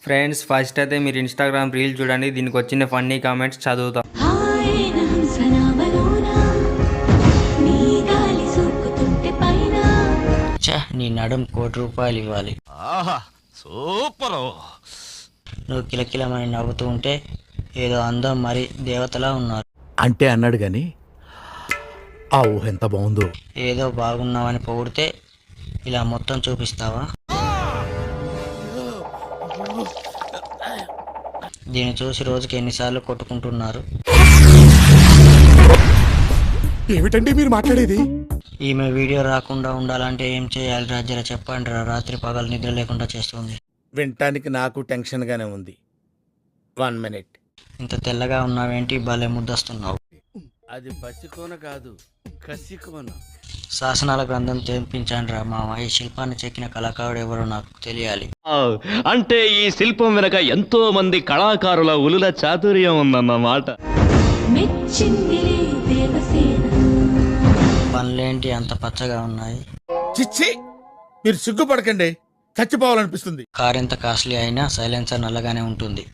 Friends first అయితే మీరు Instagram reel చూడండి, దీనికి వచ్చిన ఫన్నీ కామెంట్స్ చదువుతాం. నీ నడుం ₹1,00,00,000 ఇవ్వాలి. ఆహా సూపర్. నువ్వు కిలకిలమని నవ్వుతూ ఉంటే ఏదో అందం మరి దేవతలా ఉన్నారు. అంటే అన్నాడు గాని ఆ ఊహ ఎంత బాగుందో. ఏదో బాగున్నావని పొగిడితే ఇలా మొత్తం చూపిస్తావా? దీన్ని చూసి రోజుకి ఎన్నిసార్లు కొట్టుకుంటున్నారు? ఏమిటండి మీరు మాట్లాడేది? ఈమె వీడియో రాకుండా ఉండాలంటే ఏం చేయాలి రాజ్యాల చెప్పండి రా. రాత్రి పగలు నిద్ర లేకుండా చేస్తుంది. వినటానికి నాకు టెన్షన్ గానే ఉంది. 1 మినిట్. ఇంత తెల్లగా ఉన్నావేంటి, భలే ముద్దస్తున్నావు. అది పసికోన కాదు, కసికోన. శాసనాల గ్రంథం తెప్పించండి రా మామ. ఈ శిల్పాన్ని చెక్కిన కళాకారుడు ఎవరో నాకు తెలియాలి. అంటే ఈ శిల్పం వెనక ఎంతో మంది కళాకారుల ఉలుల చాతుర్యం ఉందన్నమాట. పనులేంటి అంత పచ్చగా ఉన్నాయి? చిచ్చి, మీరు సిగ్గుపడకండి, చచ్చిపోవాలనిపిస్తుంది. కార్ ఎంత కాస్ట్లీ అయినా సైలెన్సర్ నల్లగానే ఉంటుంది.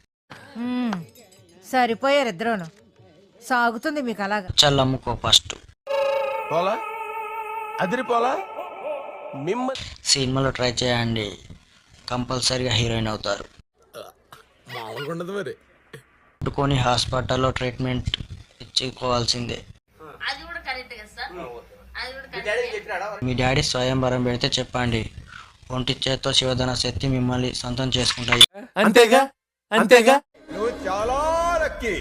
సరిపోయారు ఇద్దరును. సాగుతుంది మీకు అలాగా. చల్లమ్ముకో ఫస్ట్. పోలా అదిరిపోలా. సినిమాలో ట్రై చేయండి, కంపల్సరీగా హీరోయిన్ అవుతారు. మామూలుగా ఉండదు మరి. పట్టుకొని హాస్పిటల్లో ట్రీట్మెంట్ ఇచ్చుకోవాల్సిందే. మీ డాడీ స్వయంవరం పెడితే చెప్పండి, ఒంటి చేత్తో శివధన శక్తి మిమ్మల్ని సొంతం చేసుకుంటాయి. అంతేగా అంతేగా. నువ్వు చాలా లక్కీ.